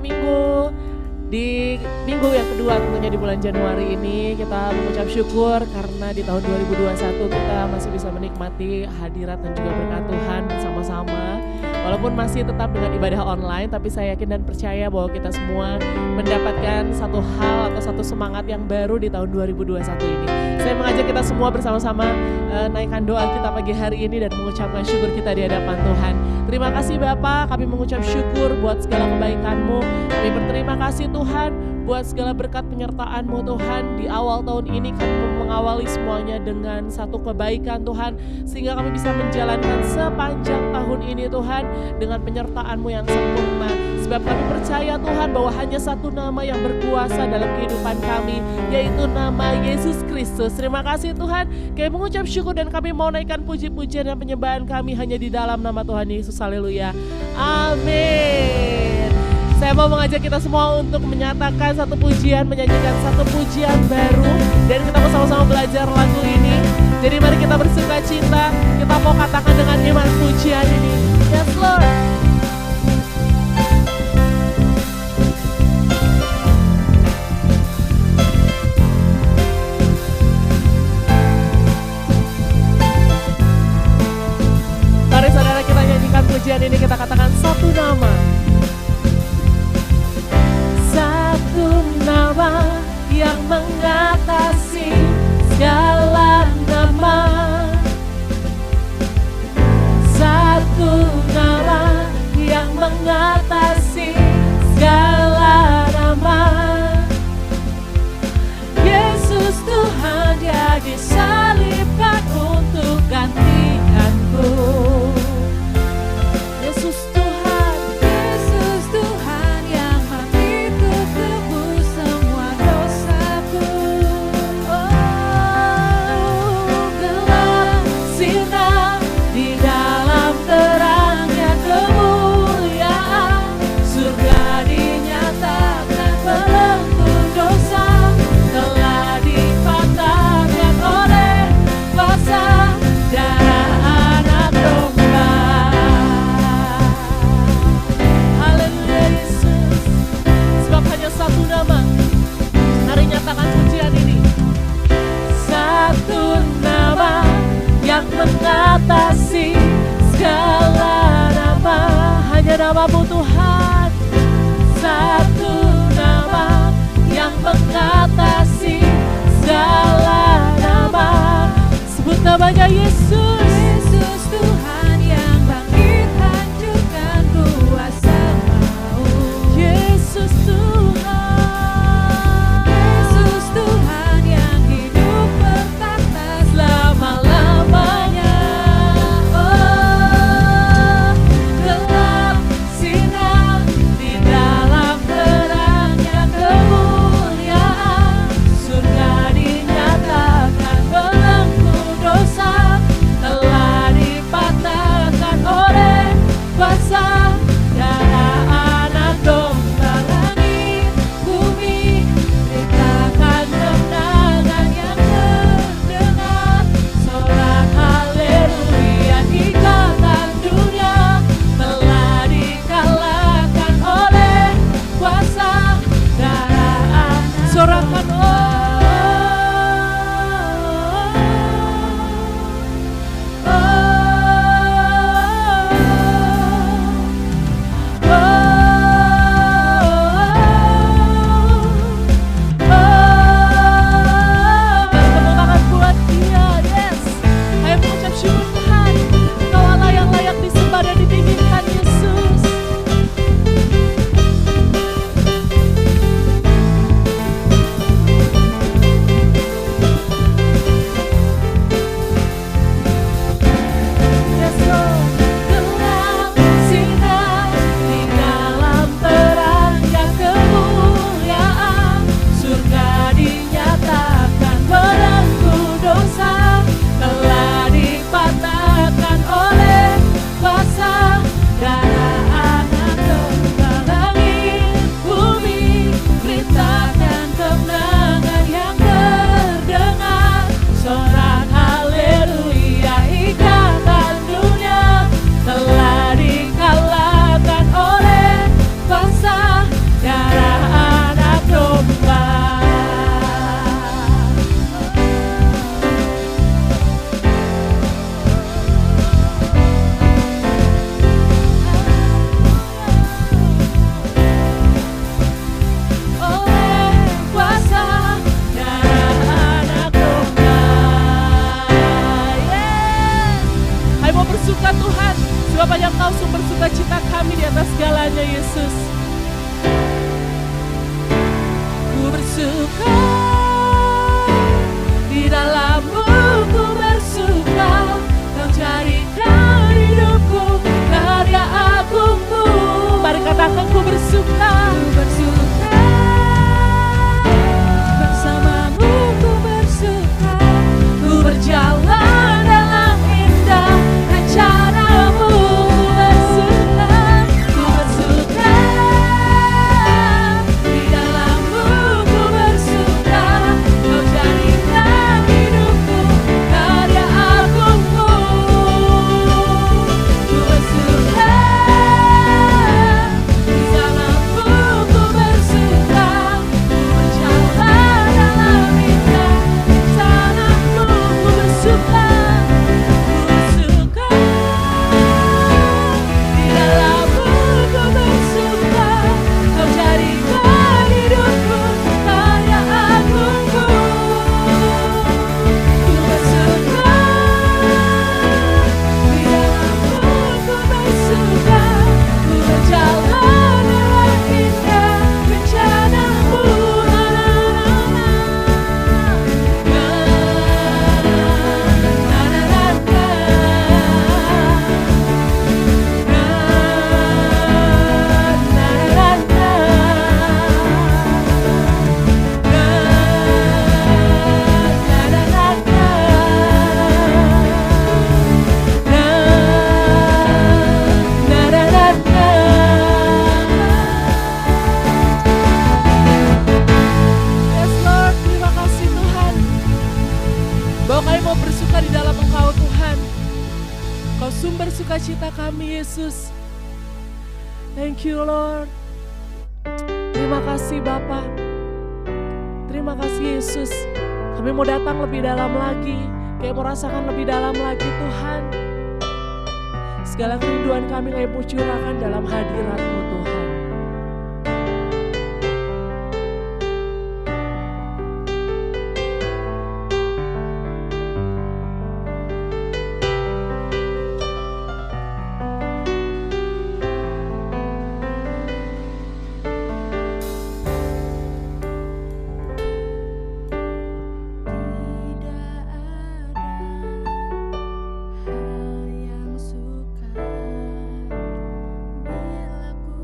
Minggu. Di minggu yang kedua tentunya di bulan Januari ini kita mengucap syukur karena di tahun 2021 kita masih bisa menikmati hadirat dan juga berkat Tuhan bersama-sama. Walaupun masih tetap dengan ibadah online, tapi saya yakin dan percaya bahwa kita semua mendapatkan satu hal atau satu semangat yang baru di tahun 2021 ini. Saya mengajak kita semua bersama-sama naikkan doa kita pagi hari ini dan mengucapkan syukur kita di hadapan Tuhan. Terima kasih Bapa, kami mengucap syukur buat segala kebaikan-Mu. Kami berterima kasih Tuhan buat segala berkat penyertaan-Mu Tuhan. Di awal tahun ini kami mengawali semuanya dengan satu kebaikan Tuhan, sehingga kami bisa menjalankan sepanjang tahun ini Tuhan dengan penyertaan-Mu yang sempurna. Sebab kami percaya Tuhan bahwa hanya satu nama yang berkuasa dalam kehidupan kami, yaitu nama Yesus Kristus. Terima kasih Tuhan, kami mengucap syukur dan kami mau naikkan puji-pujian dan penyembahan kami hanya di dalam nama Tuhan Yesus. Haleluya. Amin. Saya mau mengajak kita semua untuk menyatakan satu pujian, menyanyikan satu pujian baru, dan kita mau sama-sama belajar lagu ini. Jadi mari kita bersuka cita, kita mau katakan dengan iman pujian ini. Yes Lord. Mari saudara kita nyanyikan pujian ini, kita katakan satu nama. Satu nama yang mengatasi segala nama. Satu nama yang mengatasi segala nama. Yesus Tuhan, Dia disalibkan untuk gantikanku. Yesus Tuhan, Yesus Tuhan yang mati untuk tebus semua dosaku. Oh, gelap sinar di dalam terangnya kemuliaan, surga dinyatakan belenggu dosa telah dipatahkan oleh kuasa darah anak domba. Haleluya Yesus. Sebab hanya satu nama. Mari nyatakan pujian ini. Satu nama yang mengatasi segala nama. Hanya nama-Mu Tuhan. Satu nama yang mengatasi segala nama. Sebut namanya Yesus. Yesus Tuhan yang bangkit hancurkan kuasa maut. Yesus Tuhan. Yesus Tuhan yang hidup bertahta selama-lamanya. Oh, gelap sinar di dalam terangnya kemuliaan, surga dinyatakan belenggu dosa telah dipatahkan oleh kuasa darah anak domba. Langit bumi beritakan kemenangan yang terdengar, sorak haleluya, ikatan dunia telah dikalahkan oleh kuasa darah anak. Sorakan tepuk tangan buat Dia. Yes. Ayo mengucap syukur Tuhan, Kau Allah yang layak disembah dan ditinggikan Yesus. Bapa yang Kau sumber sukacita kami di atas segalanya, Yesus. Ku bersuka di dalam-Mu, ku bersuka. Kau jadikan hidupku karya agung-Mu. Mari katakan ku bersuka. Ku bersuka bersama-Mu, ku bersuka. Ku berjalan dalam indah rencana-Mu. Ku bersuka di dalam-Mu, ku bersuka. Kau jadikan hidupku karya agung-Mu. Ku bersuka di dalam-Mu, ku bersuka. Ku berjalan dalam indah rencana-Mu. Ku bersuka, ku bersuka di dalam-Mu, ku bersuka. Kau jadikan hidupku karya agung-Mu. Ku bersuka di dalam-Mu, ku bersuka. Ku berjalan dalam indah rencana-Mu. Yes Lord, terima kasih Tuhan. Bahwa kami mau bersuka di dalam Engkau Tuhan. Kau sumber sukacita kami Yesus. Thank you Lord. Terima kasih Bapa. Terima kasih Yesus. Kami mau datang lebih dalam lagi. Kami mau rasakan lebih dalam lagi Tuhan. Segala kerinduan kami mau curahkan dalam hadirat-Mu Tuhan. Tidak ada hal yang sukar bila ku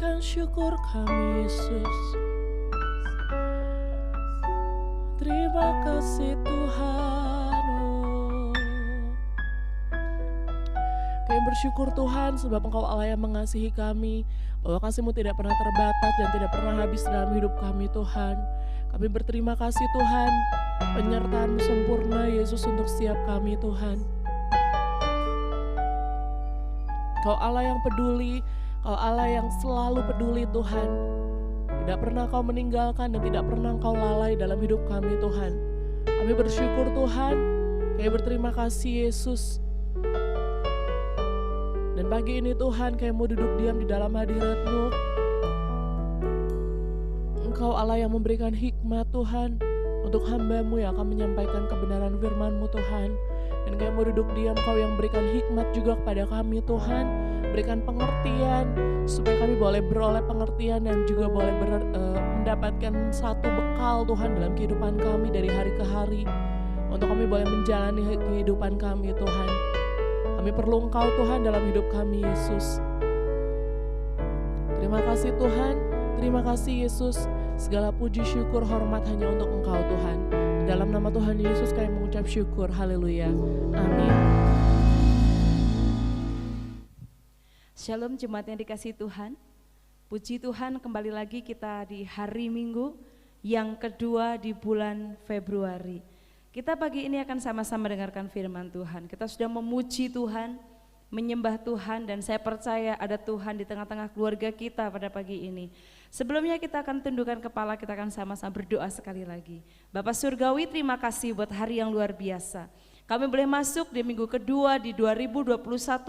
naikkan syukur kami Yesus. Terima kasih Tuhan. Kami bersyukur Tuhan sebab Engkau Allah yang mengasihi kami, bahwa kasih-Mu tidak pernah terbatas dan tidak pernah habis dalam hidup kami Tuhan. Kami berterima kasih Tuhan, penyertaan-Mu sempurna Yesus untuk setiap kami Tuhan. Kau Allah yang peduli, Kau Allah yang selalu peduli Tuhan. Tidak pernah Kau meninggalkan dan tidak pernah Kau lalai dalam hidup kami Tuhan. Kami bersyukur Tuhan, kami berterima kasih Yesus. Dan pagi ini Tuhan kami mau duduk diam di dalam hadirat-Mu. Engkau Allah yang memberikan hikmat Tuhan untuk hamba-Mu yang akan menyampaikan kebenaran firman-Mu Tuhan. Dan kami mau duduk diam, Kau yang berikan hikmat juga kepada kami Tuhan. Berikan pengertian supaya kami boleh beroleh pengertian dan juga boleh mendapatkan satu bekal Tuhan dalam kehidupan kami dari hari ke hari. Untuk kami boleh menjalani kehidupan kami Tuhan. Kami perlu Engkau Tuhan dalam hidup kami Yesus. Terima kasih Tuhan, terima kasih Yesus. Segala puji syukur hormat hanya untuk Engkau Tuhan. Dalam nama Tuhan Yesus kami mengucap syukur, haleluya, amin. Shalom jemaat yang dikasihi Tuhan. Puji Tuhan, kembali lagi kita di hari Minggu yang kedua di bulan Februari. Kita pagi ini akan sama-sama dengarkan firman Tuhan. Kita sudah memuji Tuhan, menyembah Tuhan, dan saya percaya ada Tuhan di tengah-tengah keluarga kita pada pagi ini. Sebelumnya kita akan tundukkan kepala, kita akan sama-sama berdoa sekali lagi. Bapak Surgawi, terima kasih buat hari yang luar biasa. Kami boleh masuk di minggu kedua di 2021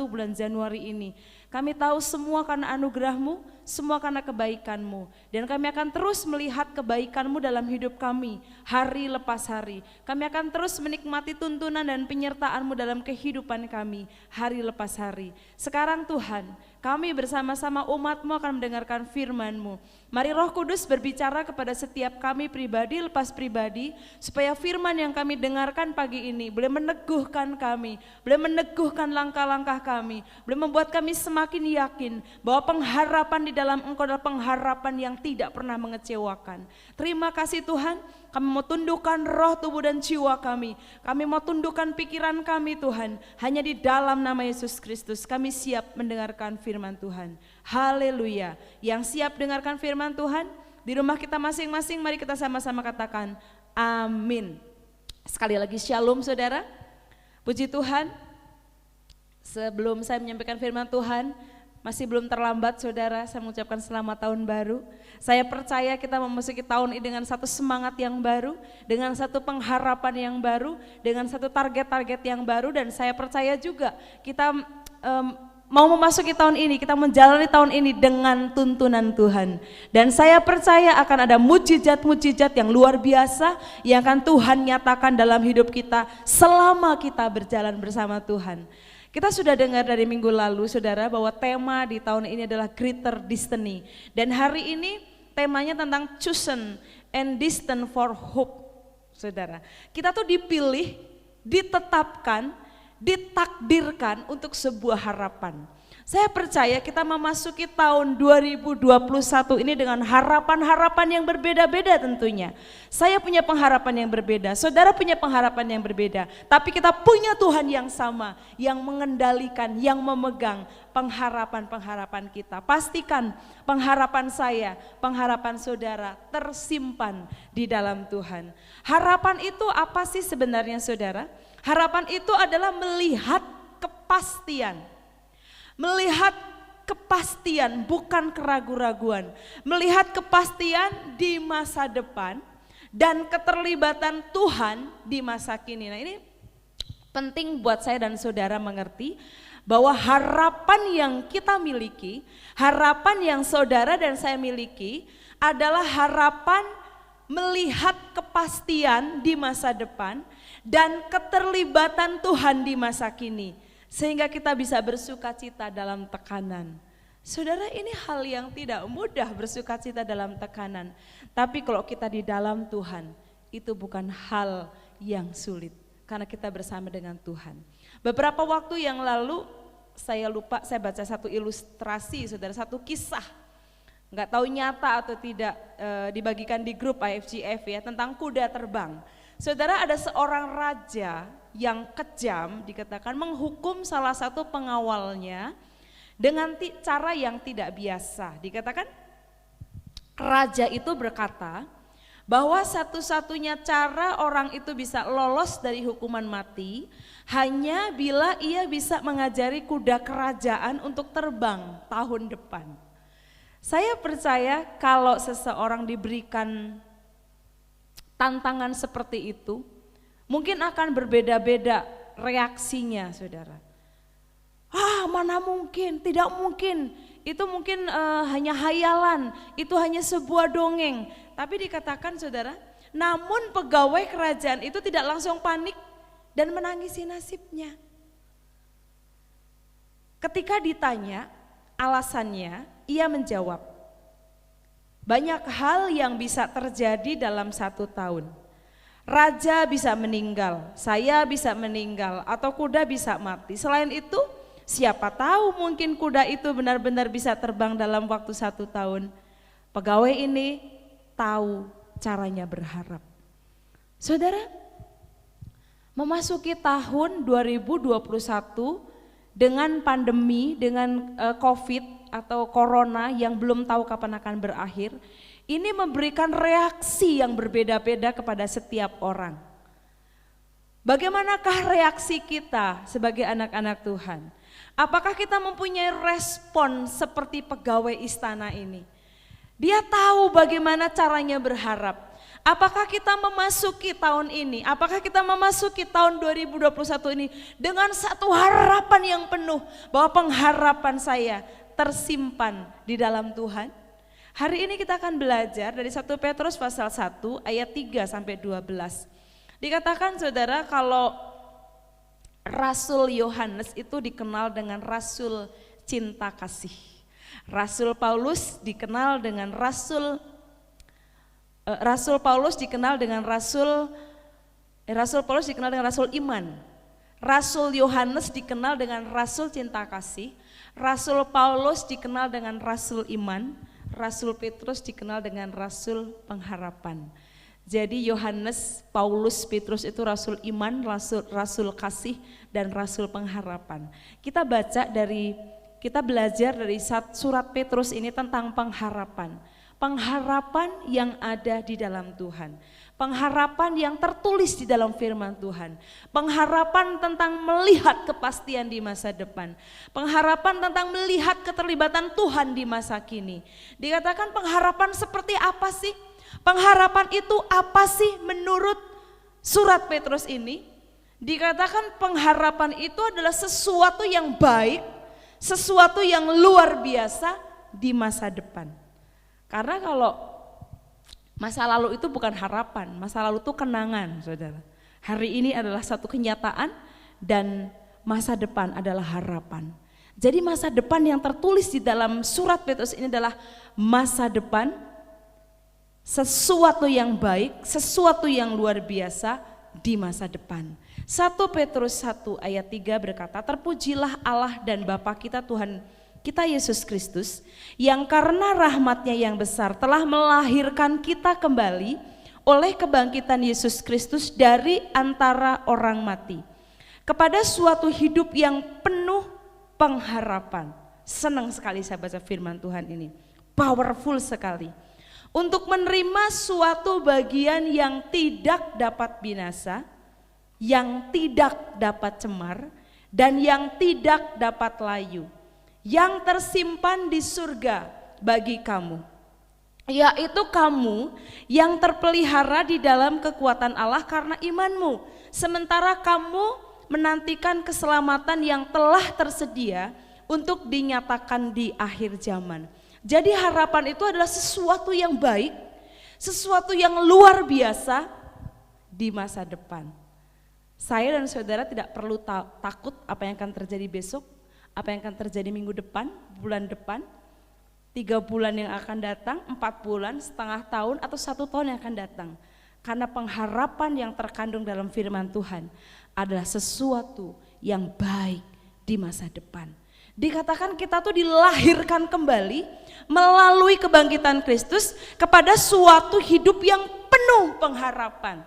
bulan Januari ini. Kami tahu semua karena anugerah-Mu, semua karena kebaikan-Mu. Dan kami akan terus melihat kebaikan-Mu dalam hidup kami, hari lepas hari. Kami akan terus menikmati tuntunan dan penyertaan-Mu dalam kehidupan kami, hari lepas hari. Sekarang Tuhan, kami bersama-sama umat-Mu akan mendengarkan firman-Mu. Mari Roh Kudus berbicara kepada setiap kami pribadi lepas pribadi, supaya firman yang kami dengarkan pagi ini boleh meneguhkan kami, boleh meneguhkan langkah-langkah kami, boleh membuat kami semakin yakin bahwa pengharapan di dalam Engkau adalah pengharapan yang tidak pernah mengecewakan. Terima kasih Tuhan, kami mau tundukkan roh, tubuh dan jiwa kami. Kami mau tundukkan pikiran kami Tuhan, hanya di dalam nama Yesus Kristus kami siap mendengarkan firman Tuhan. Haleluya. Yang siap dengarkan firman Tuhan di rumah kita masing-masing, mari kita sama-sama katakan amin. Sekali lagi shalom saudara. Puji Tuhan. Sebelum saya menyampaikan firman Tuhan, masih belum terlambat saudara, saya mengucapkan selamat tahun baru. Saya percaya kita memasuki tahun ini dengan satu semangat yang baru, dengan satu pengharapan yang baru, dengan satu target-target yang baru, dan saya percaya juga kita mau memasuki tahun ini, kita menjalani tahun ini dengan tuntunan Tuhan. Dan saya percaya akan ada mujizat-mujizat yang luar biasa yang akan Tuhan nyatakan dalam hidup kita selama kita berjalan bersama Tuhan. Kita sudah dengar dari minggu lalu saudara bahwa tema di tahun ini adalah Greater Destiny. Dan hari ini temanya tentang chosen and destined for hope. Saudara, kita tuh dipilih, ditetapkan, ditakdirkan untuk sebuah harapan. Saya percaya kita memasuki tahun 2021 ini dengan harapan-harapan yang berbeda-beda tentunya. Saya punya pengharapan yang berbeda, saudara punya pengharapan yang berbeda. Tapi kita punya Tuhan yang sama, yang mengendalikan, yang memegang pengharapan-pengharapan kita. Pastikan pengharapan saya, pengharapan saudara tersimpan di dalam Tuhan. Harapan itu apa sih sebenarnya saudara? Harapan itu adalah melihat kepastian. Melihat kepastian, bukan keraguan-raguan. Melihat kepastian di masa depan dan keterlibatan Tuhan di masa kini. Nah ini penting buat saya dan saudara mengerti bahwa harapan yang kita miliki, harapan yang saudara dan saya miliki adalah harapan melihat kepastian di masa depan dan keterlibatan Tuhan di masa kini. Sehingga kita bisa bersuka cita dalam tekanan. Saudara, ini hal yang tidak mudah bersuka cita dalam tekanan. Tapi kalau kita di dalam Tuhan, itu bukan hal yang sulit. Karena kita bersama dengan Tuhan. Beberapa waktu yang lalu, saya baca satu ilustrasi, saudara, satu kisah. nggak tahu nyata atau tidak, dibagikan di grup IFGF ya, tentang kuda terbang. Saudara, ada seorang raja yang kejam dikatakan menghukum salah satu pengawalnya dengan cara yang tidak biasa. Dikatakan raja itu berkata bahwa satu-satunya cara orang itu bisa lolos dari hukuman mati hanya bila ia bisa mengajari kuda kerajaan untuk terbang tahun depan. Saya percaya kalau seseorang diberikan tantangan seperti itu, mungkin akan berbeda-beda reaksinya, saudara. Mana mungkin, tidak mungkin, itu mungkin hanya hayalan, itu hanya sebuah dongeng. Tapi dikatakan, saudara, namun pegawai kerajaan itu tidak langsung panik dan menangisi nasibnya. Ketika ditanya alasannya, ia menjawab, banyak hal yang bisa terjadi dalam 1 tahun. Raja bisa meninggal, saya bisa meninggal, atau kuda bisa mati. Selain itu, siapa tahu mungkin kuda itu benar-benar bisa terbang dalam waktu 1 tahun. Pegawai ini tahu caranya berharap. Saudara, memasuki tahun 2021 dengan pandemi, dengan COVID atau corona yang belum tahu kapan akan berakhir, ini memberikan reaksi yang berbeda-beda kepada setiap orang. Bagaimanakah reaksi kita sebagai anak-anak Tuhan? Apakah kita mempunyai respon seperti pegawai istana ini? Dia tahu bagaimana caranya berharap. Apakah kita memasuki tahun ini, apakah kita memasuki tahun 2021 ini dengan satu harapan yang penuh bahwa pengharapan saya tersimpan di dalam Tuhan? Hari ini kita akan belajar dari 1 Petrus pasal 1 ayat 3 sampai 12. Dikatakan, saudara, kalau Rasul Yohanes itu dikenal dengan rasul cinta kasih. Rasul Paulus dikenal dengan Rasul Paulus dikenal dengan Rasul iman. Rasul Yohanes dikenal dengan rasul cinta kasih. Rasul Paulus dikenal dengan rasul iman. Rasul Petrus dikenal dengan rasul pengharapan. Jadi Yohanes, Paulus, Petrus itu rasul iman, rasul kasih, dan rasul pengharapan. Kita belajar dari surat Petrus ini tentang pengharapan. Pengharapan yang ada di dalam Tuhan. Pengharapan yang tertulis di dalam firman Tuhan. Pengharapan tentang melihat kepastian di masa depan. Pengharapan tentang melihat keterlibatan Tuhan di masa kini. Dikatakan pengharapan seperti apa sih? Pengharapan itu apa sih menurut surat Petrus ini? Dikatakan pengharapan itu adalah sesuatu yang baik, sesuatu yang luar biasa di masa depan. Karena kalau masa lalu itu bukan harapan, masa lalu itu kenangan, saudara. Hari ini adalah satu kenyataan dan masa depan adalah harapan. Jadi masa depan yang tertulis di dalam surat Petrus ini adalah masa depan, sesuatu yang baik, sesuatu yang luar biasa di masa depan. 1 Petrus 1 ayat 3 berkata, terpujilah Allah dan Bapa kita Tuhan kita Yesus Kristus, yang karena rahmat-Nya yang besar telah melahirkan kita kembali oleh kebangkitan Yesus Kristus dari antara orang mati, kepada suatu hidup yang penuh pengharapan. Senang sekali saya baca firman Tuhan ini, powerful sekali. Untuk menerima suatu bagian yang tidak dapat binasa, yang tidak dapat cemar, dan yang tidak dapat layu, yang tersimpan di surga bagi kamu, yaitu kamu yang terpelihara di dalam kekuatan Allah karena imanmu, sementara kamu menantikan keselamatan yang telah tersedia untuk dinyatakan di akhir zaman. Jadi harapan itu adalah sesuatu yang baik, sesuatu yang luar biasa di masa depan. Saya dan saudara tidak perlu takut apa yang akan terjadi besok, apa yang akan terjadi minggu depan, bulan depan, 3 bulan yang akan datang, 4 bulan, setengah tahun, atau 1 tahun yang akan datang. Karena pengharapan yang terkandung dalam firman Tuhan adalah sesuatu yang baik di masa depan. Dikatakan kita tuh dilahirkan kembali melalui kebangkitan Kristus kepada suatu hidup yang penuh pengharapan.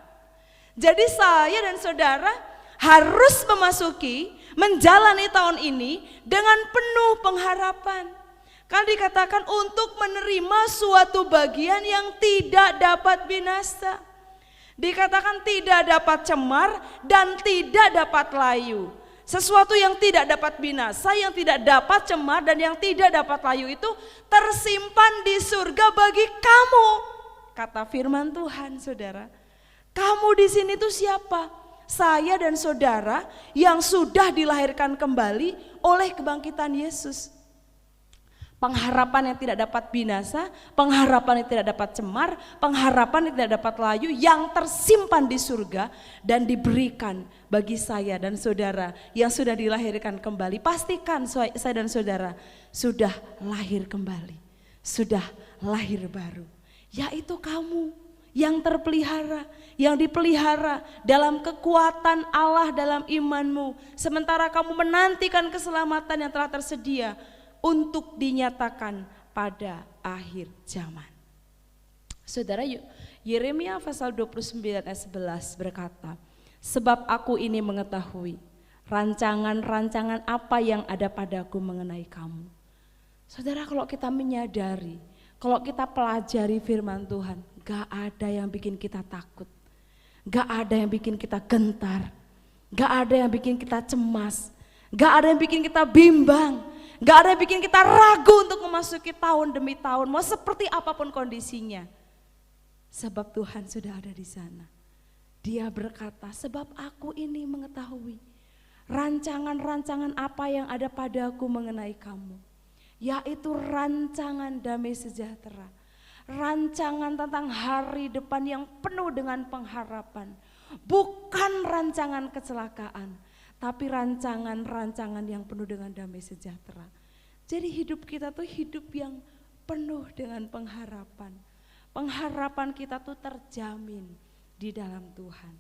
Jadi saya dan saudara harus menjalani tahun ini dengan penuh pengharapan. Kan dikatakan untuk menerima suatu bagian yang tidak dapat binasa. Dikatakan tidak dapat cemar dan tidak dapat layu. Sesuatu yang tidak dapat binasa, yang tidak dapat cemar dan yang tidak dapat layu itu tersimpan di surga bagi kamu. Kata firman Tuhan, saudara. Kamu di sini tuh siapa? Saya dan saudara yang sudah dilahirkan kembali oleh kebangkitan Yesus. Pengharapan yang tidak dapat binasa, pengharapan yang tidak dapat cemar, pengharapan yang tidak dapat layu yang tersimpan di surga dan diberikan bagi saya dan saudara yang sudah dilahirkan kembali. Pastikan saya dan saudara sudah lahir kembali, sudah lahir baru. Yaitu kamu yang terpelihara, yang dipelihara dalam kekuatan Allah dalam imanmu. Sementara kamu menantikan keselamatan yang telah tersedia untuk dinyatakan pada akhir zaman. Saudara, Yeremia pasal 29 ayat 11 berkata, sebab aku ini mengetahui rancangan-rancangan apa yang ada padaku mengenai kamu. Saudara, kalau kita menyadari, kalau kita pelajari firman Tuhan, gak ada yang bikin kita takut, gak ada yang bikin kita gentar, gak ada yang bikin kita cemas, gak ada yang bikin kita bimbang, gak ada yang bikin kita ragu untuk memasuki tahun demi tahun, mau seperti apapun kondisinya. Sebab Tuhan sudah ada di sana. Dia berkata, sebab aku ini mengetahui rancangan-rancangan apa yang ada padaku mengenai kamu. Yaitu rancangan damai sejahtera. Rancangan tentang hari depan yang penuh dengan pengharapan. Bukan rancangan kecelakaan, tapi rancangan-rancangan yang penuh dengan damai sejahtera. Jadi hidup kita tuh hidup yang penuh dengan pengharapan. Pengharapan kita tuh terjamin di dalam Tuhan.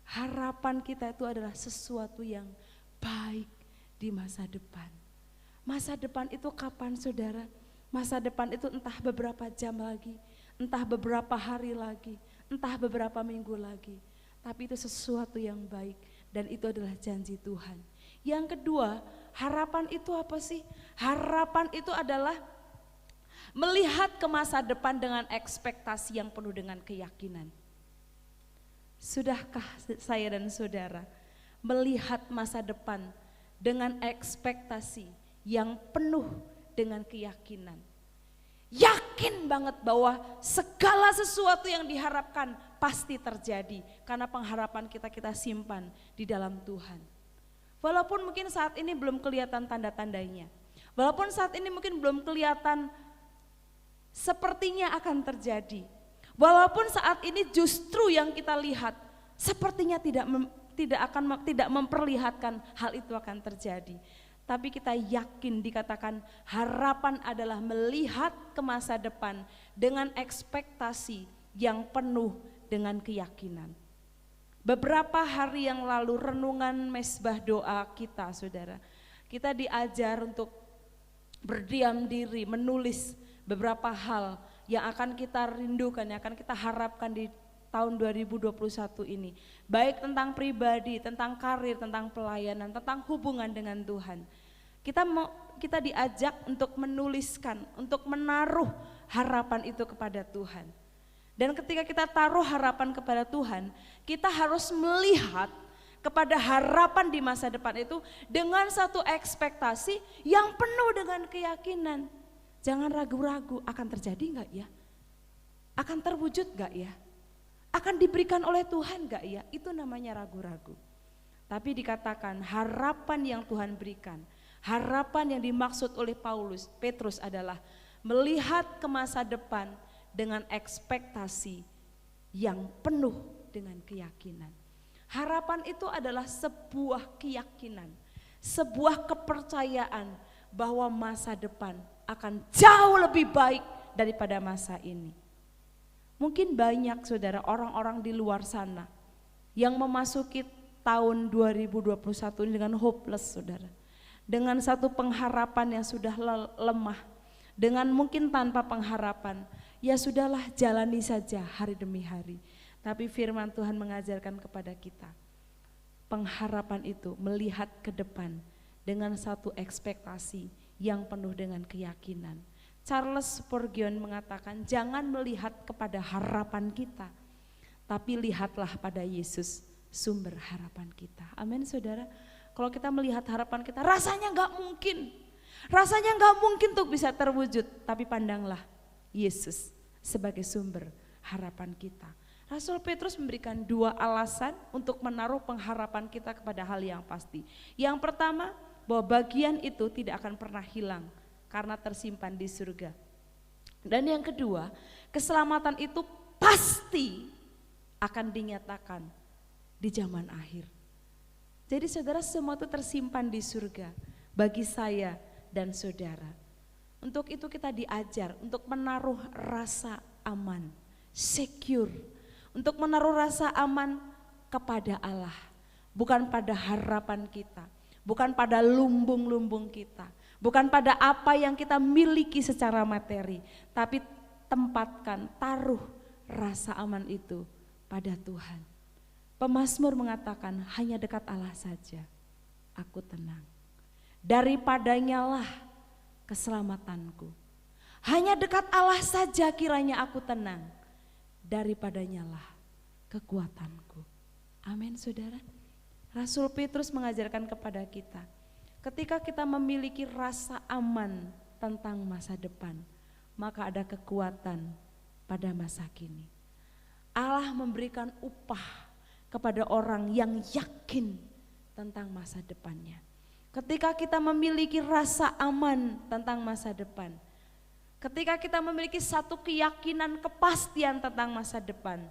Harapan kita itu adalah sesuatu yang baik di masa depan. Masa depan itu kapan, saudara? Masa depan itu entah beberapa jam lagi, entah beberapa hari lagi, entah beberapa minggu lagi. Tapi itu sesuatu yang baik dan itu adalah janji Tuhan. Yang kedua, harapan itu apa sih? Harapan itu adalah melihat ke masa depan dengan ekspektasi yang penuh dengan keyakinan. Sudahkah saya dan saudara melihat masa depan dengan ekspektasi yang penuh dengan keyakinan? Yakin banget bahwa segala sesuatu yang diharapkan pasti terjadi karena pengharapan kita simpan di dalam Tuhan. Walaupun mungkin saat ini belum kelihatan tanda-tandanya, walaupun saat ini mungkin belum kelihatan sepertinya akan terjadi, walaupun saat ini justru yang kita lihat sepertinya tidak memperlihatkan hal itu akan terjadi. Tapi kita yakin, dikatakan harapan adalah melihat ke masa depan dengan ekspektasi yang penuh dengan keyakinan. Beberapa hari yang lalu renungan mesbah doa kita, saudara, kita diajar untuk berdiam diri, menulis beberapa hal yang akan kita rindukan, yang akan kita harapkan di tahun 2021 ini. Baik tentang pribadi, tentang karir, tentang pelayanan, tentang hubungan dengan Tuhan. Kita diajak untuk menuliskan, untuk menaruh harapan itu kepada Tuhan. Dan ketika kita taruh harapan kepada Tuhan, kita harus melihat kepada harapan di masa depan itu dengan satu ekspektasi yang penuh dengan keyakinan. Jangan ragu-ragu, akan terjadi enggak ya? Akan terwujud enggak ya? Akan diberikan oleh Tuhan enggak ya? Itu namanya ragu-ragu. Tapi dikatakan harapan yang Tuhan berikan, harapan yang dimaksud oleh Petrus adalah melihat ke masa depan dengan ekspektasi yang penuh dengan keyakinan. Harapan itu adalah sebuah keyakinan, sebuah kepercayaan bahwa masa depan akan jauh lebih baik daripada masa ini. Mungkin banyak saudara orang-orang di luar sana yang memasuki tahun 2021 ini dengan hopeless, saudara. Dengan satu pengharapan yang sudah lemah, dengan mungkin tanpa pengharapan, ya sudahlah jalani saja hari demi hari. Tapi firman Tuhan mengajarkan kepada kita, pengharapan itu melihat ke depan dengan satu ekspektasi yang penuh dengan keyakinan. Charles Spurgeon mengatakan, jangan melihat kepada harapan kita, tapi lihatlah pada Yesus, sumber harapan kita. Amin saudara. Kalau kita melihat harapan kita, rasanya nggak mungkin. Rasanya nggak mungkin untuk bisa terwujud, tapi pandanglah Yesus sebagai sumber harapan kita. Rasul Petrus memberikan 2 alasan untuk menaruh pengharapan kita kepada hal yang pasti. Yang pertama, bahwa bagian itu tidak akan pernah hilang karena tersimpan di surga. Dan yang kedua, keselamatan itu pasti akan dinyatakan di zaman akhir. Jadi saudara, semua itu tersimpan di surga bagi saya dan saudara. Untuk itu kita diajar untuk menaruh rasa aman, secure. Untuk menaruh rasa aman kepada Allah, bukan pada harapan kita, bukan pada lumbung-lumbung kita, bukan pada apa yang kita miliki secara materi, tapi tempatkan, taruh rasa aman itu pada Tuhan. Pemazmur mengatakan, hanya dekat Allah saja aku tenang. Daripadanya lah keselamatanku. Hanya dekat Allah saja kiranya aku tenang. Daripadanya lah kekuatanku. Amin saudara. Rasul Petrus mengajarkan kepada kita, ketika kita memiliki rasa aman tentang masa depan, maka ada kekuatan pada masa kini. Allah memberikan upah kepada orang yang yakin tentang masa depannya. Ketika kita memiliki rasa aman tentang masa depan, ketika kita memiliki satu keyakinan, kepastian tentang masa depan,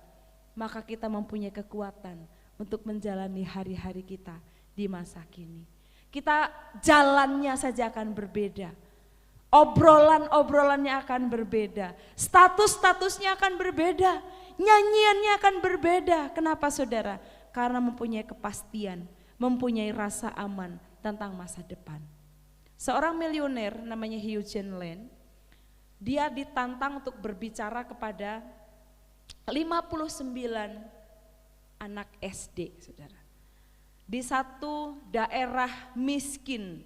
maka kita mempunyai kekuatan untuk menjalani hari-hari kita di masa kini. Kita jalannya saja akan berbeda, obrolan-obrolannya akan berbeda, status-statusnya akan berbeda, nyanyiannya akan berbeda. Kenapa saudara? Karena mempunyai kepastian, mempunyai rasa aman tentang masa depan. Seorang miliuner namanya Eugene Land, dia ditantang untuk berbicara kepada 59 anak SD, saudara. Di satu daerah miskin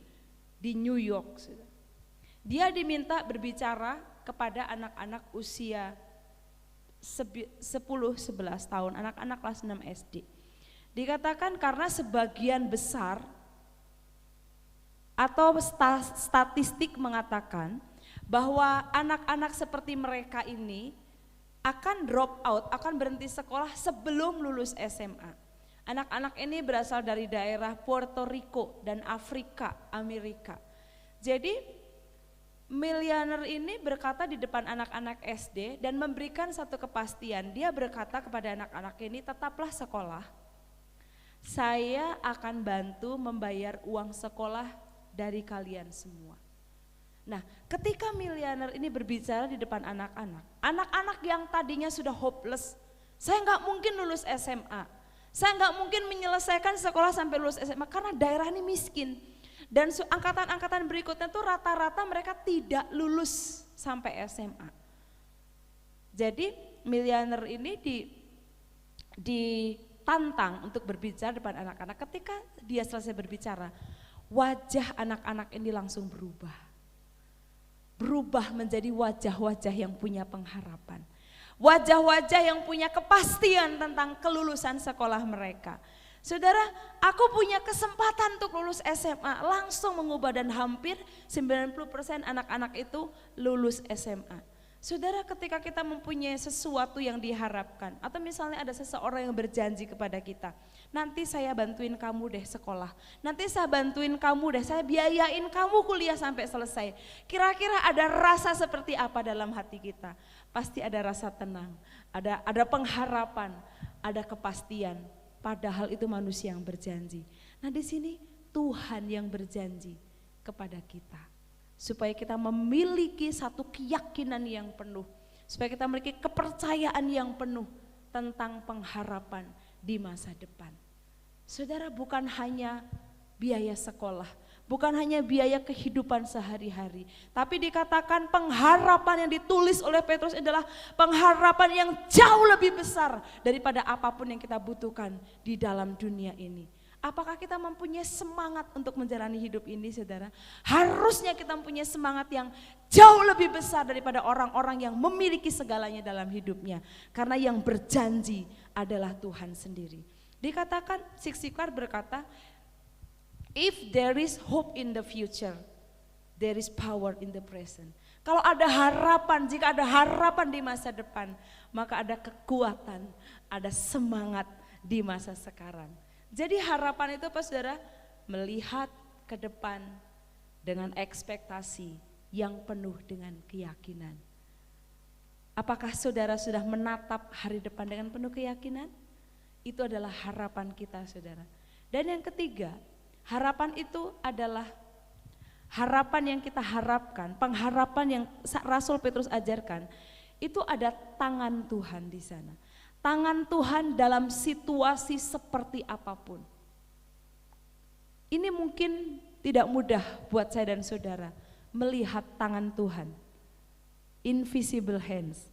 di New York, saudara. Dia diminta berbicara kepada anak-anak usia 10-11 tahun, anak-anak kelas 6 SD. Dikatakan karena sebagian besar atau statistik mengatakan bahwa anak-anak seperti mereka ini akan drop out, akan berhenti sekolah sebelum lulus SMA. Anak-anak ini berasal dari daerah Puerto Rico dan Afrika, Amerika. Jadi miliuner ini berkata di depan anak-anak SD dan memberikan satu kepastian. Dia berkata kepada anak-anak ini, tetaplah sekolah. Saya akan bantu membayar uang sekolah dari kalian semua. Nah, ketika miliuner ini berbicara di depan anak-anak, anak-anak yang tadinya sudah hopeless, saya nggak mungkin lulus SMA, saya nggak mungkin menyelesaikan sekolah sampai lulus SMA karena daerah ini miskin. Dan angkatan-angkatan berikutnya tuh rata-rata mereka tidak lulus sampai SMA. Jadi miliuner ini ditantang untuk berbicara depan anak-anak. Ketika dia selesai berbicara, wajah anak-anak ini langsung berubah menjadi wajah-wajah yang punya pengharapan, wajah-wajah yang punya kepastian tentang kelulusan sekolah mereka. Saudara, aku punya kesempatan untuk lulus SMA, langsung mengubah dan hampir 90% anak-anak itu lulus SMA. Saudara, ketika kita mempunyai sesuatu yang diharapkan, atau misalnya ada seseorang yang berjanji kepada kita, nanti saya bantuin kamu deh sekolah, nanti saya bantuin kamu deh, saya biayain kamu kuliah sampai selesai. Kira-kira ada rasa seperti apa dalam hati kita? Pasti ada rasa tenang, ada pengharapan, ada kepastian. Padahal itu manusia yang berjanji. Nah di sini Tuhan yang berjanji kepada kita. Supaya kita memiliki satu keyakinan yang penuh. Supaya kita memiliki kepercayaan yang penuh tentang pengharapan di masa depan. Saudara, bukan hanya biaya sekolah, bukan hanya biaya kehidupan sehari-hari, tapi dikatakan pengharapan yang ditulis oleh Petrus adalah pengharapan yang jauh lebih besar daripada apapun yang kita butuhkan di dalam dunia ini. Apakah kita mempunyai semangat untuk menjalani hidup ini, saudara? Harusnya kita mempunyai semangat yang jauh lebih besar daripada orang-orang yang memiliki segalanya dalam hidupnya. Karena yang berjanji adalah Tuhan sendiri. Dikatakan, Sixikar berkata, if there is hope in the future, there is power in the present. Kalau ada harapan, jika ada harapan di masa depan, maka ada kekuatan, ada semangat di masa sekarang. Jadi harapan itu apa, saudara? Melihat ke depan dengan ekspektasi yang penuh dengan keyakinan. Apakah saudara sudah menatap hari depan dengan penuh keyakinan? Itu adalah harapan kita, saudara. Dan yang ketiga, harapan itu adalah harapan yang kita harapkan, pengharapan yang Rasul Petrus ajarkan, itu ada tangan Tuhan di sana. Tangan Tuhan dalam situasi seperti apapun. Ini mungkin tidak mudah buat saya dan saudara melihat tangan Tuhan, invisible hands,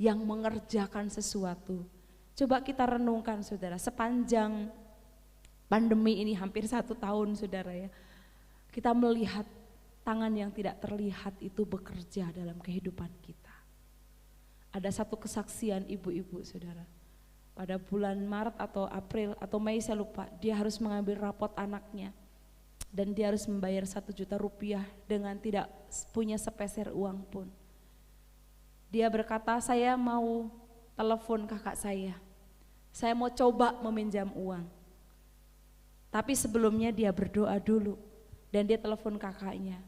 yang mengerjakan sesuatu. Coba kita renungkan, saudara, sepanjang pandemi ini hampir 1 tahun, saudara ya, kita melihat tangan yang tidak terlihat itu bekerja dalam kehidupan kita. Ada satu kesaksian ibu-ibu, saudara. Pada bulan Maret atau April atau Mei, saya lupa, dia harus mengambil rapot anaknya. Dan dia harus membayar 1 juta rupiah dengan tidak punya sepeser uang pun. Dia berkata, saya mau telepon kakak saya mau coba meminjam uang. Tapi sebelumnya dia berdoa dulu dan dia telepon kakaknya.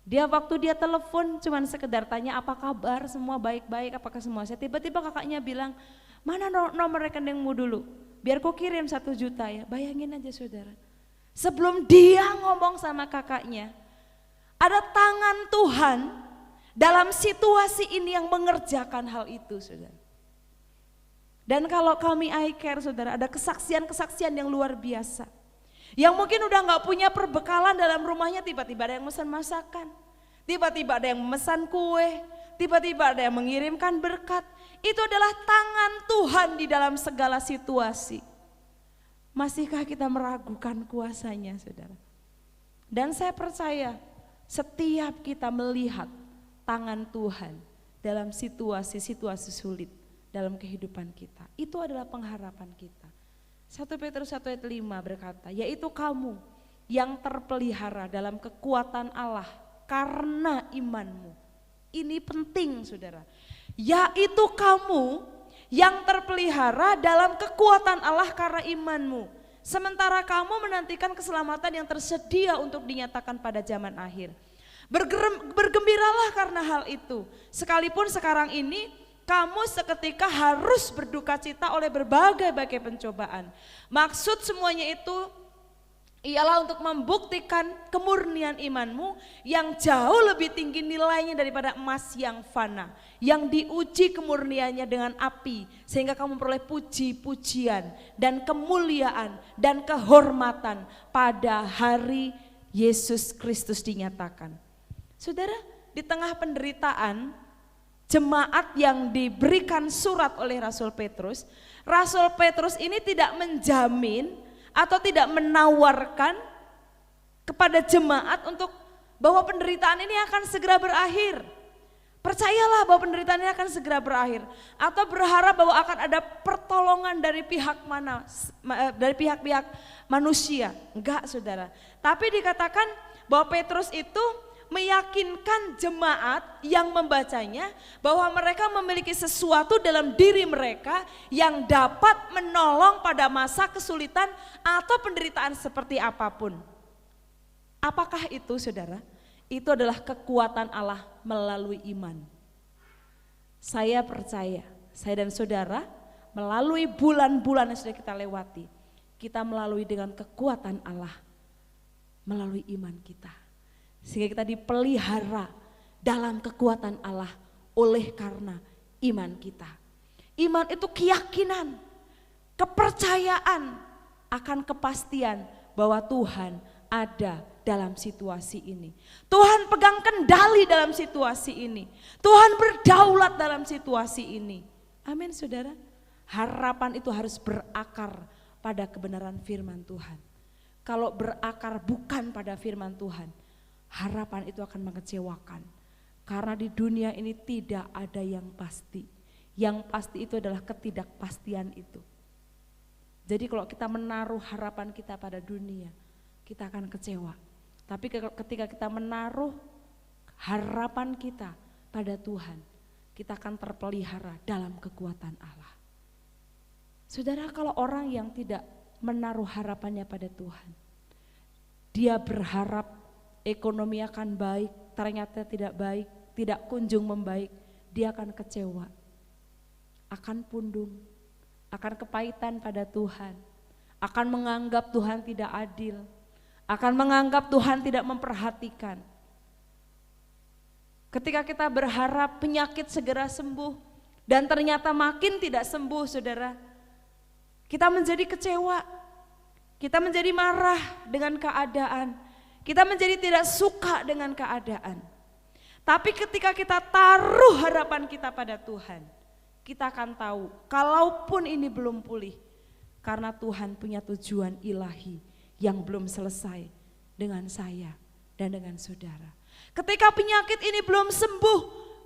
Waktu dia telepon cuman sekedar tanya apa kabar, semua baik-baik, apakah semua sehat. Tiba-tiba kakaknya bilang, mana nomor rekeningmu dulu, biar ku kirim 1 juta ya. Bayangin aja, saudara. Sebelum dia ngomong sama kakaknya, ada tangan Tuhan dalam situasi ini yang mengerjakan hal itu, saudara. Dan kalau kami iCare, saudara, ada kesaksian-kesaksian yang luar biasa. Yang mungkin udah gak punya perbekalan dalam rumahnya, tiba-tiba ada yang pesan masakan, tiba-tiba ada yang memesan kue, tiba-tiba ada yang mengirimkan berkat. Itu adalah tangan Tuhan di dalam segala situasi. Masihkah kita meragukan kuasanya, saudara? Dan saya percaya setiap kita melihat tangan Tuhan dalam situasi-situasi sulit dalam kehidupan kita, itu adalah pengharapan kita. 1 Petrus 1 ayat 5 berkata, yaitu kamu yang terpelihara dalam kekuatan Allah karena imanmu. Ini penting, saudara. Yaitu kamu yang terpelihara dalam kekuatan Allah karena imanmu. Sementara kamu menantikan keselamatan yang tersedia untuk dinyatakan pada zaman akhir. Bergembiralah karena hal itu. Sekalipun sekarang ini kamu seketika harus berduka cita oleh berbagai pencobaan. Maksud semuanya itu ialah untuk membuktikan kemurnian imanmu yang jauh lebih tinggi nilainya daripada emas yang fana, yang diuji kemurniannya dengan api sehingga kamu memperoleh puji-pujian dan kemuliaan dan kehormatan pada hari Yesus Kristus dinyatakan. Saudara, di tengah penderitaan jemaat yang diberikan surat oleh Rasul Petrus ini tidak menjamin atau tidak menawarkan kepada jemaat untuk bahwa penderitaan ini akan segera berakhir. Percayalah bahwa penderitaan ini akan segera berakhir, atau berharap bahwa akan ada pertolongan dari pihak-pihak manusia. Enggak, saudara. Tapi dikatakan bahwa Petrus itu meyakinkan jemaat yang membacanya bahwa mereka memiliki sesuatu dalam diri mereka yang dapat menolong pada masa kesulitan atau penderitaan seperti apapun. Apakah itu, saudara? Itu adalah kekuatan Allah melalui iman. Saya percaya, saya dan saudara melalui bulan-bulan yang sudah kita lewati, kita melalui dengan kekuatan Allah melalui iman kita. Sehingga kita dipelihara dalam kekuatan Allah oleh karena iman kita. Iman itu keyakinan, kepercayaan akan kepastian bahwa Tuhan ada dalam situasi ini. Tuhan pegang kendali dalam situasi ini. Tuhan berdaulat dalam situasi ini. Amin saudara. Harapan itu harus berakar pada kebenaran firman Tuhan. Kalau berakar bukan pada firman Tuhan, harapan itu akan mengecewakan. Karena di dunia ini tidak ada yang pasti. Yang pasti itu adalah ketidakpastian itu. Jadi kalau kita menaruh harapan kita pada dunia, kita akan kecewa. Tapi ketika kita menaruh harapan kita pada Tuhan, kita akan terpelihara dalam kekuatan Allah. Saudara, kalau orang yang tidak menaruh harapannya pada Tuhan, dia berharap ekonomi akan baik, ternyata tidak baik, tidak kunjung membaik, dia akan kecewa, akan pundung, akan kepahitan pada Tuhan, akan menganggap Tuhan tidak adil, akan menganggap Tuhan tidak memperhatikan. Ketika kita berharap penyakit segera sembuh dan ternyata makin tidak sembuh, saudara, kita menjadi kecewa, kita menjadi marah dengan keadaan, kita menjadi tidak suka dengan keadaan. Tapi ketika kita taruh harapan kita pada Tuhan, kita akan tahu kalaupun ini belum pulih, karena Tuhan punya tujuan ilahi yang belum selesai dengan saya dan dengan saudara. Ketika penyakit ini belum sembuh,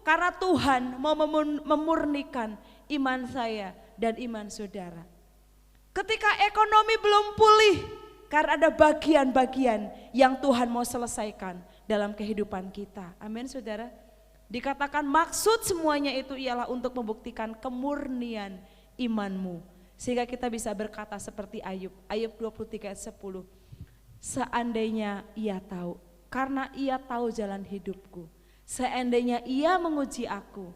karena Tuhan mau memurnikan iman saya dan iman saudara. Ketika ekonomi belum pulih, karena ada bagian-bagian yang Tuhan mau selesaikan dalam kehidupan kita. Amin saudara. Dikatakan maksud semuanya itu ialah untuk membuktikan kemurnian imanmu. Sehingga kita bisa berkata seperti Ayub. Ayub 23 ayat 10. Seandainya ia tahu, karena ia tahu jalan hidupku. Seandainya ia menguji aku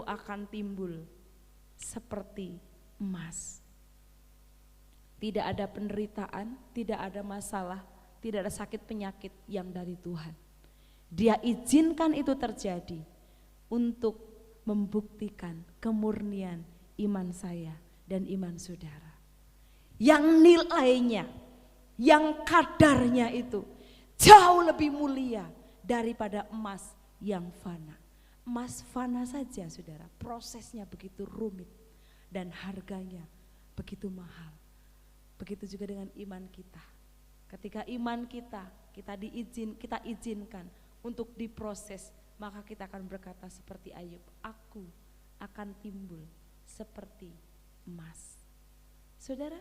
akan timbul seperti emas. Tidak ada penderitaan, tidak ada masalah, tidak ada sakit penyakit yang dari Tuhan. Dia izinkan itu terjadi untuk membuktikan kemurnian iman saya dan iman saudara. Yang nilainya, yang kadarnya itu jauh lebih mulia daripada emas yang fana. Emas fana saja saudara, prosesnya begitu rumit dan harganya begitu mahal. Begitu juga dengan iman kita. Ketika iman kita izinkan untuk diproses, maka kita akan berkata seperti Ayub, aku akan timbul seperti emas. Saudara,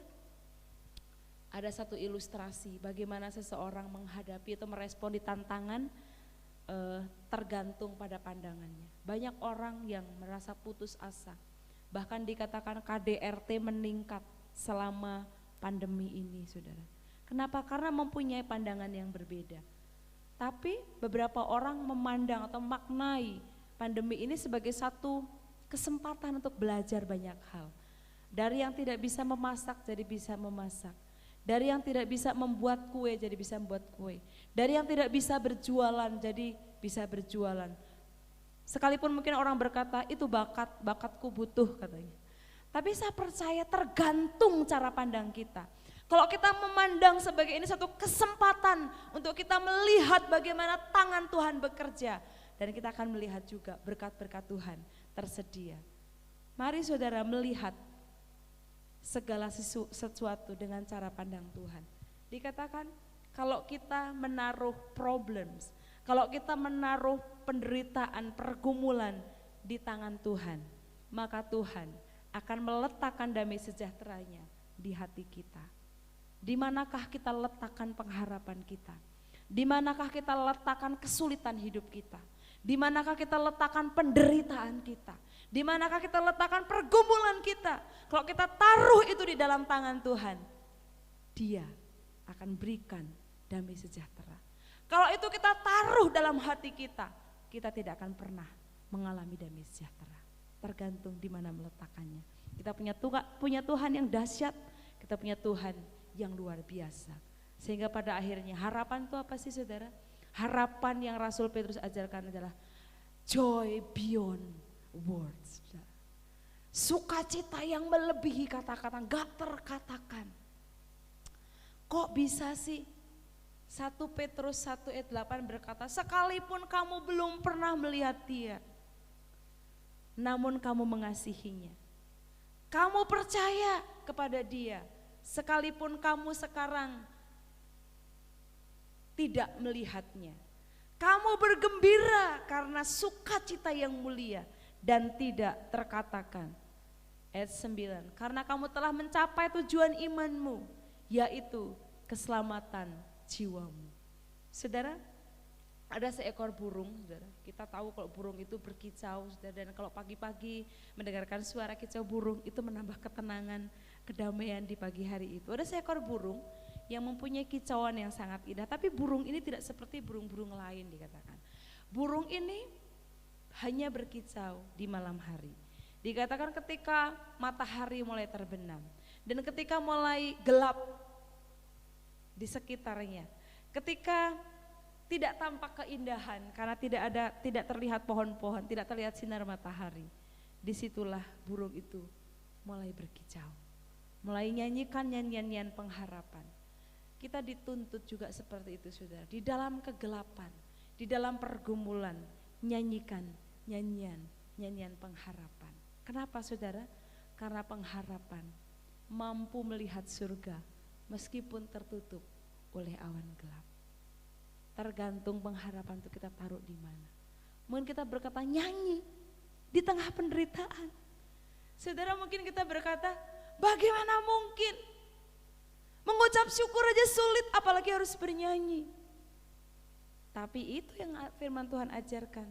ada satu ilustrasi bagaimana seseorang menghadapi atau merespon di tantangan tergantung pada pandangannya. Banyak orang yang merasa putus asa, bahkan dikatakan KDRT meningkat selama pandemi ini saudara. Kenapa? Karena mempunyai pandangan yang berbeda. Tapi beberapa orang memandang atau maknai pandemi ini sebagai satu kesempatan untuk belajar banyak hal. Dari yang tidak bisa memasak jadi bisa memasak. Dari yang tidak bisa membuat kue jadi bisa membuat kue. Dari yang tidak bisa berjualan jadi bisa berjualan. Sekalipun mungkin orang berkata itu bakatku butuh katanya. Tapi saya percaya tergantung cara pandang kita. Kalau kita memandang sebagai ini satu kesempatan untuk kita melihat bagaimana tangan Tuhan bekerja. Dan kita akan melihat juga berkat-berkat Tuhan tersedia. Mari saudara melihat segala sesuatu dengan cara pandang Tuhan. Dikatakan kalau kita menaruh problems, kalau kita menaruh penderitaan, pergumulan di tangan Tuhan, maka Tuhan akan meletakkan damai sejahteranya di hati kita. Di manakah kita letakkan pengharapan kita? Di manakah kita letakkan kesulitan hidup kita? Di manakah kita letakkan penderitaan kita? Di manakah kita letakkan pergumulan kita? Kalau kita taruh itu di dalam tangan Tuhan, Dia akan berikan damai sejahtera. Kalau itu kita taruh dalam hati kita, kita tidak akan pernah mengalami damai sejahtera. Tergantung di mana meletakkannya. Kita punya Tuhan yang dahsyat, kita punya Tuhan yang luar biasa. Sehingga pada akhirnya harapan itu apa sih saudara? Harapan yang Rasul Petrus ajarkan adalah joy beyond words. Sukacita yang melebihi kata-kata, gak terkatakan. Kok bisa sih? 1 Petrus 1 ayat 8 berkata, sekalipun kamu belum pernah melihat dia, namun kamu mengasihinya. Kamu percaya kepada dia, sekalipun kamu sekarang tidak melihatnya. Kamu bergembira karena sukacita yang mulia dan tidak terkatakan. Ayat 9, karena kamu telah mencapai tujuan imanmu, yaitu keselamatan jiwamu. Saudara, ada seekor burung, saudara. Kita tahu kalau burung itu berkicau, saudara, dan kalau pagi-pagi mendengarkan suara kicau burung itu menambah ketenangan, kedamaian di pagi hari itu. Ada seekor burung yang mempunyai kicauan yang sangat indah, tapi burung ini tidak seperti burung-burung lain dikatakan. Burung ini hanya berkicau di malam hari. Dikatakan ketika matahari mulai terbenam dan ketika mulai gelap di sekitarnya, ketika tidak tampak keindahan karena tidak terlihat pohon-pohon, tidak terlihat sinar matahari, disitulah burung itu mulai berkicau, mulai nyanyikan nyanyian pengharapan. Kita dituntut juga seperti itu, saudara, di dalam kegelapan, di dalam pergumulan, nyanyikan nyanyian pengharapan. Kenapa, saudara? Karena pengharapan mampu melihat surga meskipun tertutup oleh awan gelap. Tergantung pengharapan itu kita taruh di mana. Mungkin kita berkata nyanyi di tengah penderitaan. Saudara, mungkin kita berkata, bagaimana mungkin? Mengucap syukur aja sulit, apalagi harus bernyanyi. Tapi itu yang firman Tuhan ajarkan.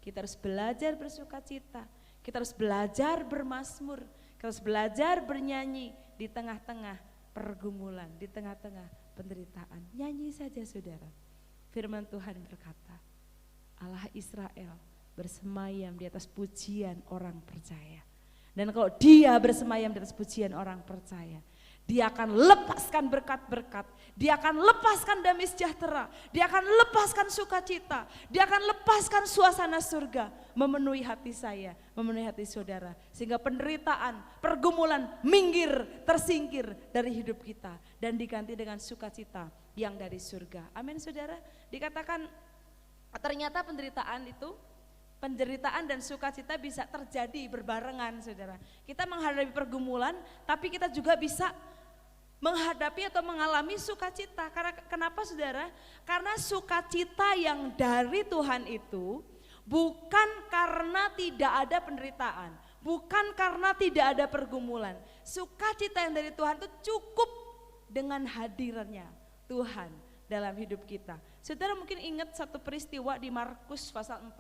Kita harus belajar bersuka cita. Kita harus belajar bermazmur, kita harus belajar bernyanyi di tengah-tengah pergumulan, di tengah-tengah penderitaan. Nyanyi saja, saudara. Firman Tuhan berkata, Allah Israel bersemayam di atas pujian orang percaya. Dan kalau dia bersemayam di atas pujian orang percaya, dia akan lepaskan berkat-berkat, dia akan lepaskan damai sejahtera, dia akan lepaskan sukacita, dia akan lepaskan suasana surga memenuhi hati saya, memenuhi hati saudara. Sehingga penderitaan, pergumulan minggir, tersingkir dari hidup kita dan diganti dengan sukacita yang dari surga. Amin, saudara. Dikatakan ternyata penderitaan dan sukacita bisa terjadi berbarengan, saudara. Kita menghadapi pergumulan, tapi kita juga bisa menghadapi atau mengalami sukacita. Karena kenapa, saudara? Karena sukacita yang dari Tuhan itu bukan karena tidak ada penderitaan, bukan karena tidak ada pergumulan. Sukacita yang dari Tuhan itu cukup dengan hadirnya Tuhan dalam hidup kita. Saudara mungkin ingat satu peristiwa di Markus pasal 4,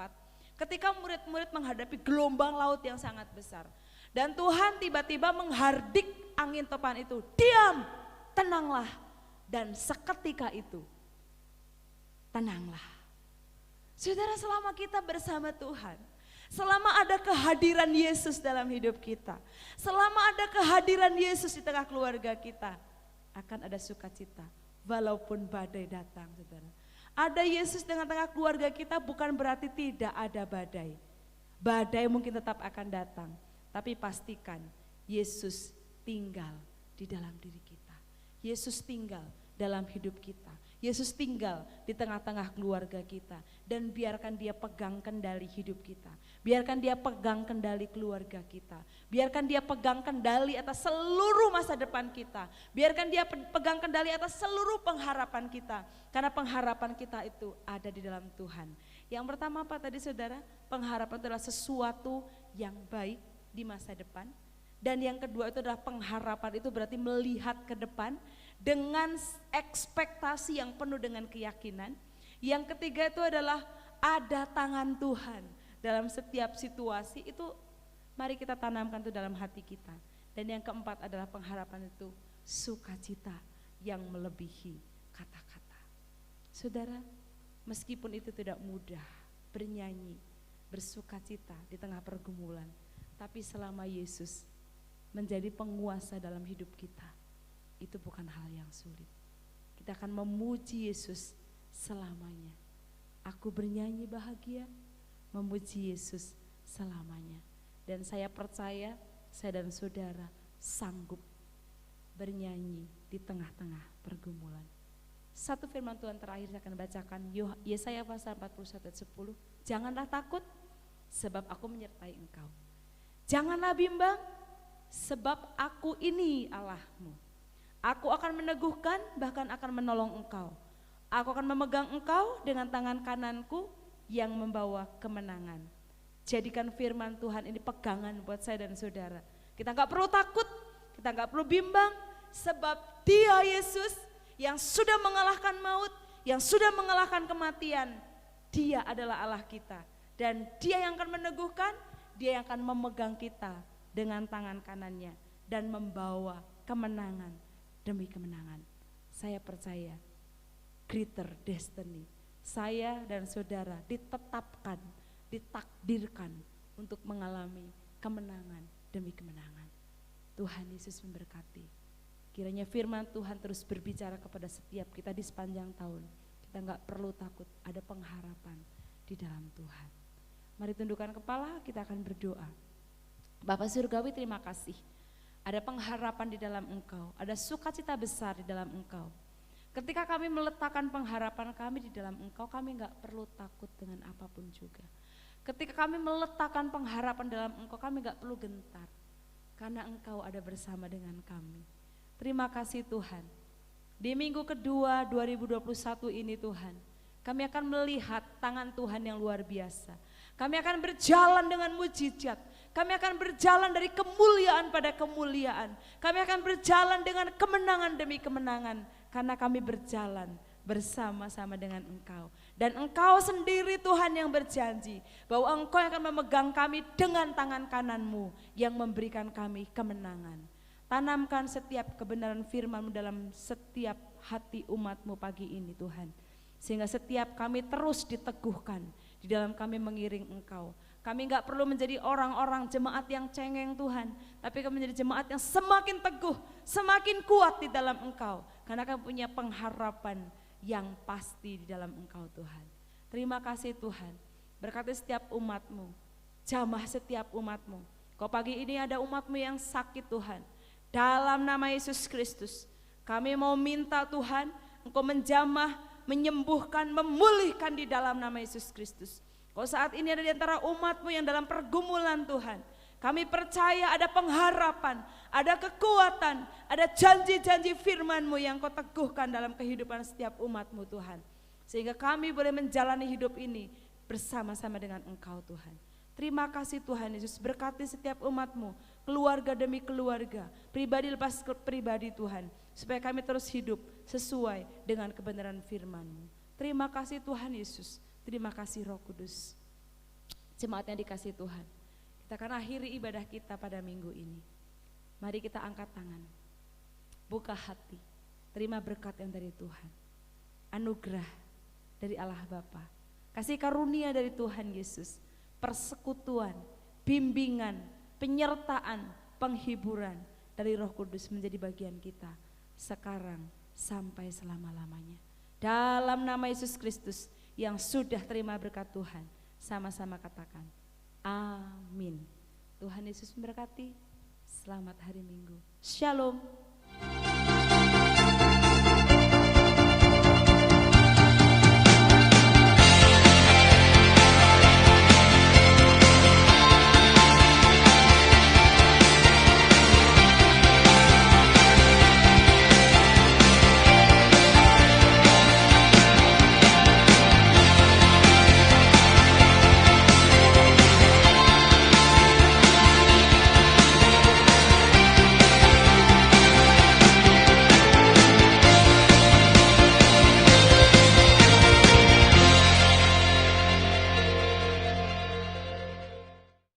ketika murid-murid menghadapi gelombang laut yang sangat besar. Dan Tuhan tiba-tiba menghardik angin topan itu, diam, tenanglah. Dan seketika itu, tenanglah. Saudara, selama kita bersama Tuhan, selama ada kehadiran Yesus dalam hidup kita, selama ada kehadiran Yesus di tengah keluarga kita, akan ada sukacita walaupun badai datang, saudara. Ada Yesus di tengah-tengah keluarga kita bukan berarti tidak ada badai. Badai mungkin tetap akan datang, tapi pastikan Yesus tinggal di dalam diri kita. Yesus tinggal dalam hidup kita. Yesus tinggal di tengah-tengah keluarga kita. Dan biarkan dia pegang kendali hidup kita. Biarkan dia pegang kendali keluarga kita. Biarkan dia pegang kendali atas seluruh masa depan kita. Biarkan dia pegang kendali atas seluruh pengharapan kita. Karena pengharapan kita itu ada di dalam Tuhan. Yang pertama apa tadi, saudara? Pengharapan itu adalah sesuatu yang baik di masa depan. Dan yang kedua itu adalah pengharapan itu berarti melihat ke depan dengan ekspektasi yang penuh dengan keyakinan. Yang ketiga itu adalah ada tangan Tuhan dalam setiap situasi. Itu mari kita tanamkan itu dalam hati kita. Dan yang keempat adalah pengharapan itu sukacita yang melebihi kata-kata. Saudara, meskipun itu tidak mudah bernyanyi, bersukacita di tengah pergumulan, tapi selama Yesus menjadi penguasa dalam hidup kita, itu bukan hal yang sulit. Kita akan memuji Yesus selamanya. Aku bernyanyi bahagia, memuji Yesus selamanya. Dan saya percaya, saya dan saudara sanggup bernyanyi di tengah-tengah pergumulan. Satu firman Tuhan terakhir saya akan bacakan, Yesaya pasal 41 ayat 10. Janganlah takut, sebab aku menyertai engkau. Janganlah bimbang, sebab aku ini Allahmu. Aku akan meneguhkan, bahkan akan menolong engkau. Aku akan memegang engkau dengan tangan kananku yang membawa kemenangan. Jadikan firman Tuhan ini pegangan buat saya dan saudara. Kita gak perlu takut, kita gak perlu bimbang, sebab Dia Yesus yang sudah mengalahkan maut, yang sudah mengalahkan kematian, Dia adalah Allah kita. Dan Dia yang akan meneguhkan, Dia yang akan memegang kita dengan tangan kanannya dan membawa kemenangan demi kemenangan. Saya percaya greater destiny. Saya dan saudara ditetapkan, ditakdirkan untuk mengalami kemenangan demi kemenangan. Tuhan Yesus memberkati. Kiranya firman Tuhan terus berbicara kepada setiap kita di sepanjang tahun. Kita gak perlu takut, ada pengharapan di dalam Tuhan. Mari tundukkan kepala, kita akan berdoa. Bapak Surgawi, terima kasih. Ada pengharapan di dalam Engkau, ada sukacita besar di dalam Engkau. Ketika kami meletakkan pengharapan kami di dalam Engkau, kami gak perlu takut dengan apapun juga. Ketika kami meletakkan pengharapan dalam Engkau, kami gak perlu gentar. Karena Engkau ada bersama dengan kami. Terima kasih Tuhan. Di minggu kedua 2021 ini Tuhan, kami akan melihat tangan Tuhan yang luar biasa. Kami akan berjalan dengan mujizat. Kami akan berjalan dari kemuliaan pada kemuliaan. Kami akan berjalan dengan kemenangan demi kemenangan. Karena kami berjalan bersama-sama dengan Engkau. Dan Engkau sendiri Tuhan yang berjanji bahwa Engkau yang akan memegang kami dengan tangan kanan-Mu yang memberikan kami kemenangan. Tanamkan setiap kebenaran firman-Mu dalam setiap hati umat-Mu pagi ini Tuhan. Sehingga setiap kami terus diteguhkan di dalam kami mengiring Engkau. Kami gak perlu menjadi orang-orang jemaat yang cengeng Tuhan. Tapi kami menjadi jemaat yang semakin teguh, semakin kuat di dalam Engkau. Karena kami punya pengharapan yang pasti di dalam Engkau Tuhan. Terima kasih Tuhan. Berkati setiap umat-Mu, jamah setiap umat-Mu. Kau pagi ini ada umat-Mu yang sakit Tuhan. Dalam nama Yesus Kristus, kami mau minta Tuhan, Engkau menjamah, menyembuhkan, memulihkan di dalam nama Yesus Kristus. Kau saat ini ada di antara umat-Mu yang dalam pergumulan Tuhan. Kami percaya ada pengharapan, ada kekuatan, ada janji-janji firman-Mu yang Kau teguhkan dalam kehidupan setiap umat-Mu Tuhan. Sehingga kami boleh menjalani hidup ini bersama-sama dengan Engkau Tuhan. Terima kasih Tuhan Yesus, berkati setiap umat-Mu, keluarga demi keluarga, pribadi lepas pribadi Tuhan, supaya kami terus hidup sesuai dengan kebenaran firman-Mu. Terima kasih Tuhan Yesus, terima kasih Roh Kudus. Jemaat yang dikasihi Tuhan, kita akan akhiri ibadah kita pada minggu ini. Mari kita angkat tangan, buka hati, terima berkat yang dari Tuhan, anugerah dari Allah Bapa, kasih karunia dari Tuhan Yesus, persekutuan, bimbingan, penyertaan, penghiburan dari Roh Kudus menjadi bagian kita sekarang sampai selama-lamanya. Dalam nama Yesus Kristus yang sudah terima berkat Tuhan, sama-sama katakan amin. Tuhan Yesus memberkati. Selamat hari Minggu. Shalom.